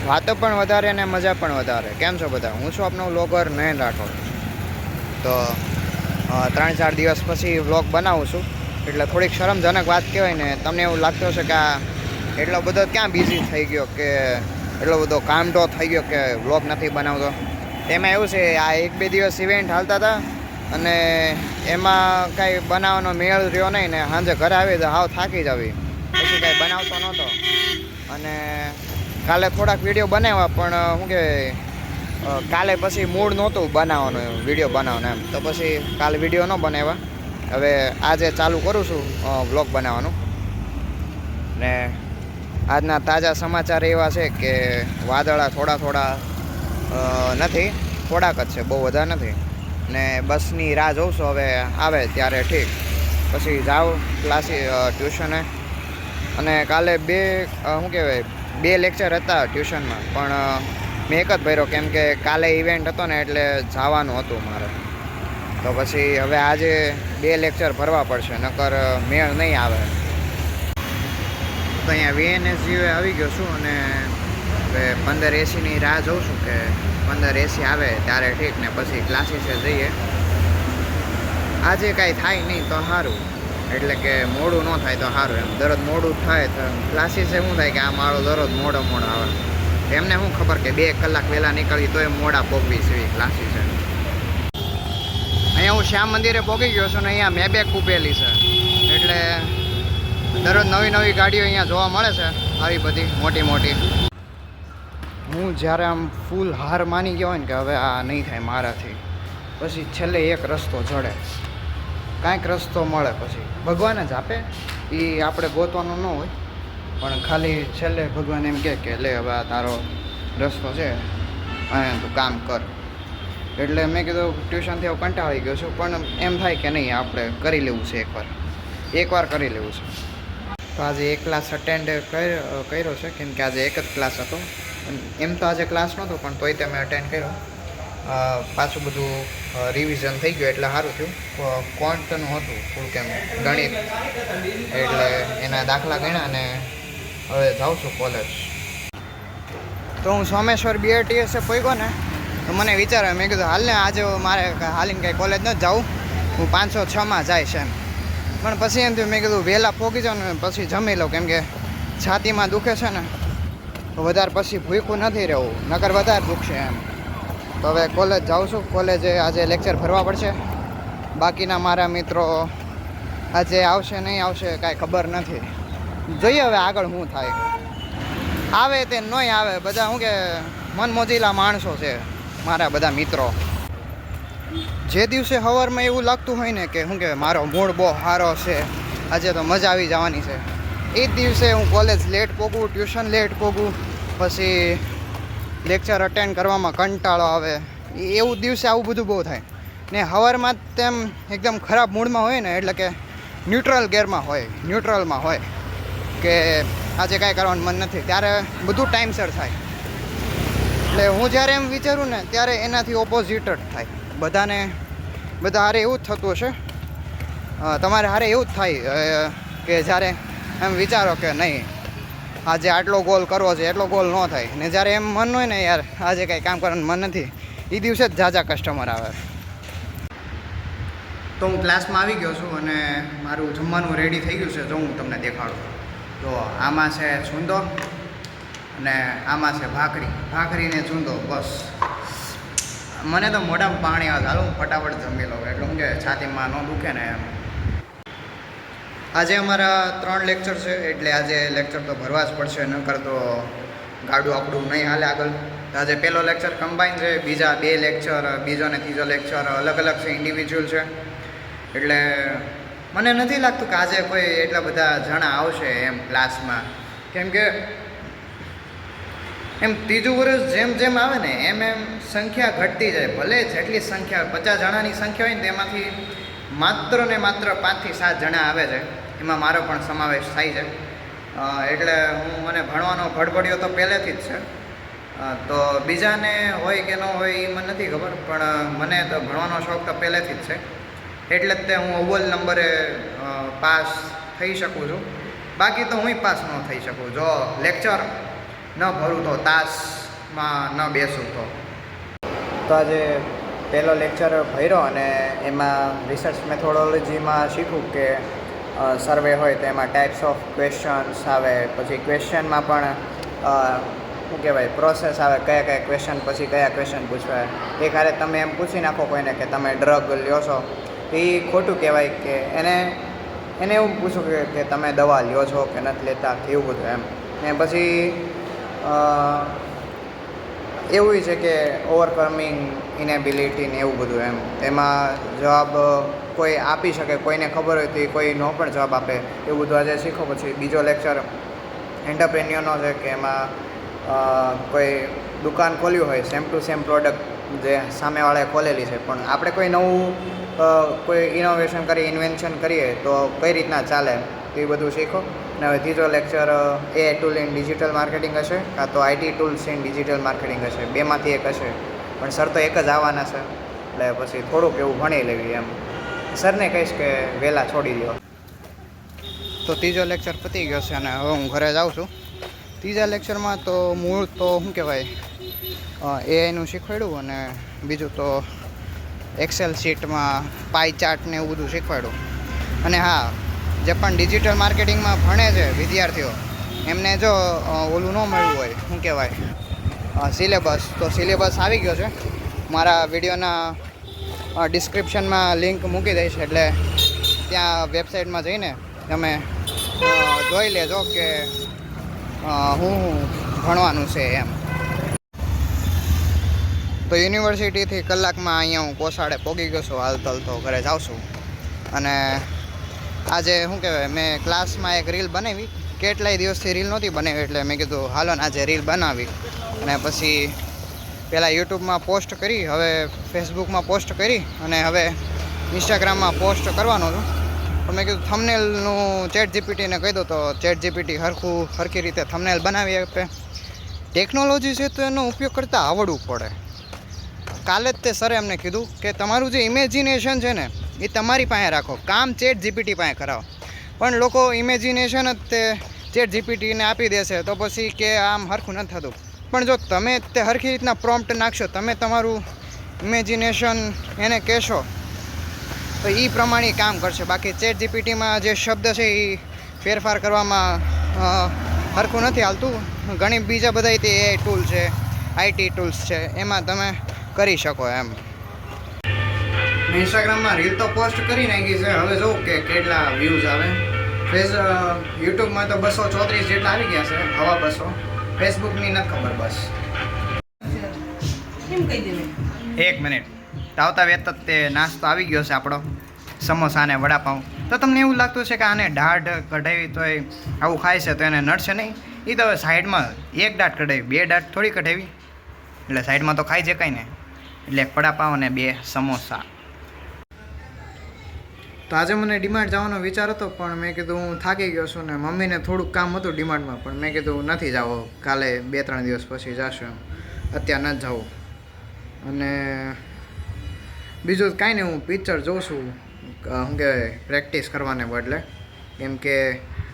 વાતો પણ વધારે અને મજા પણ વધારે. કેમ છો બધા? હું છું આપનો વ્લોગર નયન રાઠોડ. તો 3-4 દિવસ પછી વ્લોગ બનાવું છું, એટલે થોડીક શરમજનક વાત કહેવાય ને. તમને એવું લાગતું હશે કે આ એટલો બધો ક્યાં બિઝી થઈ ગયો, કે એટલો બધો કામઢો થઈ ગયો કે વ્લોગ નથી બનાવતો. એમાં એવું છે, આ 1-2 દિવસ ઇવેન્ટ હાલતા હતા અને એમાં કાંઈ બનાવવાનો મેળ રહ્યો નહીં ને સાંજે ઘરે આવી તો હાવ થાકી જ આવી, પછી કાંઈ બનાવતો નહોતો. અને કાલે થોડાક વિડીયો બનાવ્યા, પણ શું કહેવાય, કાલે પછી મૂડ નહોતું બનાવવાનું, વિડીયો બનાવવાનું એમ, તો પછી કાલે વિડીયો ન બનાવ્યા. હવે આજે ચાલુ કરું છું વ્લોગ બનાવવાનું. ને આજના તાજા સમાચાર એવા છે કે વાદળા થોડા નથી, થોડાક જ છે, બહુ વધારે નથી. ને બસની રાહ જોઉં છું, હવે આવે ત્યારે ઠીક, પછી જાઉં ટ્યુશને. અને કાલે શું કહેવાય, 2 લેક્ચર હતા ટ્યુશનમાં, પણ મેં એક જ ભર્યો, કેમ કે કાલે ઇવેન્ટ હતો ને એટલે જવાનું હતું મારે. તો પછી હવે આજે 2 લેક્ચર ભરવા પડશે, નકર મેળ નહીં આવે. તો અહીંયા VNSGU આવી ગયો છું અને હવે 15 AC રાહ જોઉં છું કે 15 AC આવે ત્યારે ઠીક, ને પછી ક્લાસીસે જઈએ. આજે કાંઈ થાય નહીં તો સારું, એટલે કે મોડું ન થાય તો સારું. એમ દરરોજ મોડું થાય તો ક્લાસીસે શું થાય કે આ મારો દરરોજ મોડો આવે. એમને શું ખબર કે 2 કલાક વહેલા નીકળી તોય મોડા પહોંચવી છે ક્લાસીસે. અહીંયા હું શ્યામ મંદિરે પહોંચી ગયો છું ને અહીંયા મેબેક ઊભેલી છે, એટલે દરરોજ નવી ગાડીઓ અહીંયા જોવા મળે છે, આવી બધી મોટી. હું જ્યારે આમ ફૂલ હાર માની ગયો હોય ને કે હવે આ નહીં થાય મારાથી, પછી છેલ્લે એક રસ્તો જડે, કાંઈક રસ્તો મળે, પછી ભગવાન જ આપે, એ આપણે ગોતવાનું ન હોય, પણ ખાલી છેલ્લે ભગવાન એમ કે લે હવે આ તારો રસ્તો છે, અને તું કામ કર. એટલે મેં કીધું ટ્યુશનથી હું કંટાળી ગયો છું, પણ એમ થાય કે નહીં આપણે કરી લેવું છે, એકવાર કરી લેવું છે. તો આજે એક ક્લાસ અટેન્ડ કર્યો છે, કેમ કે આજે એક જ ક્લાસ હતો. એમ તો આજે ક્લાસ નહોતો, પણ તોય તે મેં અટેન્ડ કર્યો. પાછું બધું રિવિઝન થઈ ગયું એટલે સારું થયું. ક્વોન્ટનું હતું થોડુંક એમ ગણિત, એટલે એના દાખલા ગણ્યા અને હવે જાઉં છું કોલેજ. તો હું સોમેશ્વર BRTS પહોંચ્યો ને તો મને વિચાર આવે, મેં કીધું હાલને આજે મારે હાલીને કાંઈ કોલેજ નથી જવું, હું 506માં જઈશ એમ. પણ પછી એમ થયું, મેં કીધું વહેલા પહોંચી જાઉં ને પછી જમી લઉં, કેમ કે છાતીમાં દુખે છે ને તો વધારે પછી ભૂખ્યું નથી રહેવું, નકર વધારે દુખશે એમ. તો હવે કોલેજ જાઉં છું. કોલેજે આજે લેક્ચર ભરવા પડશે. બાકીના મારા મિત્રો આજે આવશે નહીં આવશે કાંઈ ખબર નથી, જોઈએ હવે આગળ શું થાય. આવે તે નહીં આવે, બધા શું કે મનમોજીલા માણસો છે મારા બધા મિત્રો. જે દિવસે સવારમાં એવું લાગતું હોય ને કે શું કે મારો મૂડ બહુ સારો છે, આજે તો મજા આવી જવાની છે, એ જ દિવસે હું કોલેજ લેટ પહોંચું, ટ્યુશન લેટ પહોંચું, પછી લેક્ચર અટેન્ડ કરવામાં કંટાળો આવે. એવું દિવસે આવું બધું બહુ થાય. ને સવારમાં તેમ એકદમ ખરાબ મૂડમાં હોય ને, એટલે કે ન્યુટ્રલમાં હોય કે આજે કાંઈ કરવાનું મન નથી, ત્યારે બધું ટાઈમસર થાય. એટલે હું જ્યારે એમ વિચારું ને ત્યારે એનાથી ઓપોઝિટ જ થાય. બધા હારે એવું જ થતું હશે, તમારે હારે એવું જ થાય કે જ્યારે એમ વિચારો કે નહીં આજે આટલો ગોલ કરવો છે, એટલો ગોલ ન થાય, ને જ્યારે એમ મન હોય ને યાર આજે કાંઈ કામ કરવાનું મન નથી, એ દિવસે જ ઝાઝા કસ્ટમર આવે. તો હું ક્લાસમાં આવી ગયો છું અને મારું જમવાનું રેડી થઈ ગયું છે. જો હું તમને દેખાડું, તો આમાં છે છૂંદો અને આમાં છે ભાખરીને છૂંદો. બસ મને તો મોઢામાં પાણી આવે, હાલો હું ફટાફટ જમી લઉં, એટલે હું કે છાતીમાં ન દુખે ને એમ. આજે અમારા 3 લેક્ચર છે, એટલે આજે લેક્ચર તો ભરવા જ પડશે, નકર તો ગાડું આપણું નહીં હાલે આગળ. આજે પહેલો લેક્ચર કમ્બાઈન છે, બીજા 2 લેક્ચર, બીજો અને ત્રીજો લેક્ચર અલગ છે, ઇન્ડિવિજ્યુઅલ છે. એટલે મને નથી લાગતું કે આજે કોઈ એટલા બધા જણા આવશે એમ ક્લાસમાં, કેમ કે એમ ત્રીજું વર્ષ જેમ આવે ને એમ સંખ્યા ઘટતી જાય. ભલે જેટલી સંખ્યા 50 જણાની સંખ્યા હોય ને તેમાંથી માત્ર ને માત્ર 5 થી 7 જણા આવે છે, એમાં મારો પણ સમાવેશ થાય છે. એટલે મને ભણવાનો ભડભડિયો તો પહેલેથી જ છે. તો બીજાને હોય કે ન હોય એ મને નથી ખબર, પણ મને તો ભણવાનો શોખ તો પહેલેથી જ છે. એટલે જ તે હું અવ્વલ નંબરે પાસ થઈ શકું છું. બાકી તો હું પાસ ન થઈ શકું. જો લેક્ચર ન ભરું તો તાસ ક્લાસમાં ન બેસું તો આજે પહેલો લેક્ચર ભર્યો અને એમાં રિસર્ચ મેથોડોલોજીમાં શીખું કે સર્વે હોય તો એમાં ટાઈપ્સ ઓફ ક્વેશ્ચન્સ આવે, પછી ક્વેશ્ચનમાં પણ શું કહેવાય પ્રોસેસ આવે, કયા કયા ક્વેશ્ચન પછી કયા ક્વેશ્ચન પૂછવાય. એક હારે તમે એમ પૂછી નાખો કોઈને કે તમે ડ્રગ લ્યો છો, એ ખોટું કહેવાય. કે એને એવું પૂછું કે તમે દવા લ્યો છો કે નથી લેતા, એવું બધું એમ. ને પછી એવું છે કે ઓવરકમિંગ ઇનેબિલિટી ને એવું બધું એમ. એમાં જવાબ કોઈ આપી શકે, કોઈને ખબર હોય તો એ કોઈ નો પણ જવાબ આપે, એવું બધું આજે શીખો. પછી બીજો લેક્ચર એન્ટરપ્રેન્યોરનો છે કે એમાં કોઈ દુકાન ખોલ્યું હોય, સેમ ટુ સેમ પ્રોડક્ટ જે સામેવાળાએ ખોલેલી છે, પણ આપણે કોઈ નવું કોઈ ઇનોવેશન કરીએ, ઇન્વેન્શન કરીએ તો કઈ રીતના ચાલે એ બધું શીખો. અને હવે ત્રીજો lecture AI tool in digital marketing હશે, કાં તો IT tools in digital marketing હશે, બેમાંથી એક હશે. પણ સર તો એક જ આવવાના છે, એટલે પછી થોડુંક એવું ભણી લેવી એમ. સરને કહીશ કે વહેલા છોડી દો. તો ત્રીજો લેક્ચર પતી ગયો છે અને હવે હું ઘરે જાઉં છું. ત્રીજા લેક્ચરમાં તો મૂળ તો શું કહેવાય AIનું શીખવાડ્યું અને બીજું તો એક્સેલ શીટમાં પાઈ ચાર્ટ ને એવું બધું શીખવાડ્યું. અને હા, જે પણ ડિજિટલ માર્કેટિંગમાં ભણે છે વિદ્યાર્થીઓ, એમને જો ઓલું ન મળ્યું હોય શું કહેવાય સિલેબસ, તો સિલેબસ આવી ગયો છે. મારા વિડીયોના ડિસ્ક્રિપ્શનમાં લિંક મૂકી દઈશ, એટલે ત્યાં વેબસાઇટમાં જઈને તમે જોઈ લેજો કે હું ભણવાનું છે એમ. તો યુનિવર્સિટીથી કલાકમાં અહીંયા હું કોસાડે પહોંચી ગયો છું. હાલતલ તો ઘરે જાઉં છું. અને આજે શું કહેવાય મેં ક્લાસમાં એક રીલ બનાવી, કેટલાય દિવસથી રીલ નહોતી બનાવી, એટલે મેં કીધું હાલો ને આજે રીલ બનાવી. અને પછી પહેલાં યુટ્યુબમાં પોસ્ટ કરી, હવે ફેસબુકમાં પોસ્ટ કરી અને હવે ઇન્સ્ટાગ્રામમાં પોસ્ટ કરવાનો છું. તો મેં કીધું થંબનેલનું ચેટ જીપીટીને કહી દો તો ચેટ જીપીટી સરખી રીતે થંબનેલ બનાવી આપે. ટેકનોલોજી છે તો એનો ઉપયોગ કરતાં આવડવું પડે. કાલે જ તે સરે એમને કીધું કે તમારું જે ઇમેજિનેશન છે ને એ તમારી પાસે રાખો, કામ ચેટ જીપીટી પાસે કરાવો. પણ લોકો ઇમેજિનેશન જ તે ચેટ જીપીટીને આપી દેશે, તો પછી કે આમ સરખું નથી થતું. પણ જો તમે તે સરખી રીતના પ્રોમ્પ્ટ નાખશો, તમે તમારું ઇમેજિનેશન એને કહેશો તો એ પ્રમાણે કામ કરશે. બાકી ચેટ જીપીટીમાં જે શબ્દ છે એ ફેરફાર કરવામાં સરખું નથી હાલતું. ઘણી બીજા બધા તે AI ટૂલ છે, IT ટૂલ્સ છે, એમાં તમે કરી શકો એમ. ઇન્સ્ટાગ્રામમાં રીલ તો પોસ્ટ કરી નાખી છે, હવે જોઉં કે કેટલા વ્યૂઝ આવે. યુટ્યુબમાં તો 234 જેટલા આવી ગયા છે, હવા 200. ફેસબુકની નથી ખબર. બસ એક મિનિટ આવતા વેત તે નાસ્તો આવી ગયો છે આપણો, સમોસા અને વડાપાઉં. તો તમને એવું લાગતું છે કે આને દાઢ કઢાવી તોય આવું ખાય છે તો એને નડશે નહીં? એ તો હવે સાઈડમાં એક દાઢ કઢાવી, બે દાઢ થોડી કઢાવી, એટલે સાઈડમાં તો ખાઈ શકાય ને. એટલે એક વડાપાઉં અને 2 સમોસા. તો આજે મને ડીમાર્ટ જવાનો વિચાર હતો, પણ મેં કીધું હું થાકી ગયો છું ને મમ્મીને થોડુંક કામ હતું ડીમાર્ટમાં, પણ મેં કીધું નથી જવું, કાલે 2-3 દિવસ પછી જશું, અત્યારે નથી જવું. અને બીજું કાંઈ નહીં, હું પિક્ચર જોઉં છું શું કહેવાય પ્રેક્ટિસ કરવાને બદલે. કેમ કે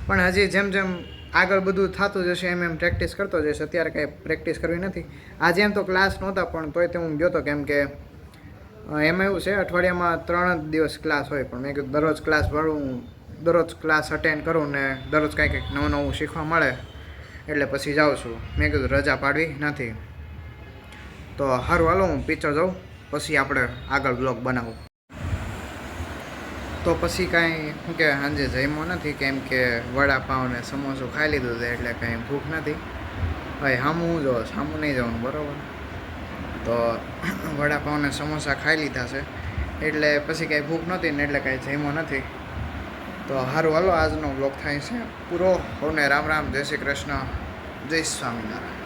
પણ હજી જેમ જેમ આગળ બધું થતું જશે એમ એમ પ્રેક્ટિસ કરતો જઈશ. અત્યારે કાંઈ પ્રેક્ટિસ કરવી નથી. આજે એમ તો ક્લાસ નહોતા, પણ તોય તે હું ગયો હતો. કેમ કે એમાં એવું છે અઠવાડિયામાં 3 જ દિવસ ક્લાસ હોય, પણ મેં કીધું દરરોજ ક્લાસ ભરું, દરરોજ ક્લાસ અટેન્ડ કરું ને દરરોજ કાંઈક નવું શીખવા મળે, એટલે પછી જાઉં છું. મેં કીધું રજા પાડવી નથી. તો સારું હાલો હું પિક્ચર જાઉં, પછી આપણે આગળ બ્લોગ બનાવું. તો પછી કાંઈ શું કહેવાય સાંજે જમ્યો નથી, કેમ કે વડાપાઉં ને સમોસું ખાઈ લીધું છે, એટલે કાંઈ ભૂખ નથી. ભાઈ સામું હું જો સામું નહીં જવાનું બરાબર. તો વડાપાઉં ને સમોસા ખાઈ લીધા છે, એટલે પછી કાંઈ ભૂખ નહોતી ને એટલે કાંઈ જમ્યો નથી. તો સારું હાલો આજનો બ્લોગ થાય છે પૂરો. સૌને રામ રામ, જય શ્રી કૃષ્ણ, જય સ્વામિનારાયણ.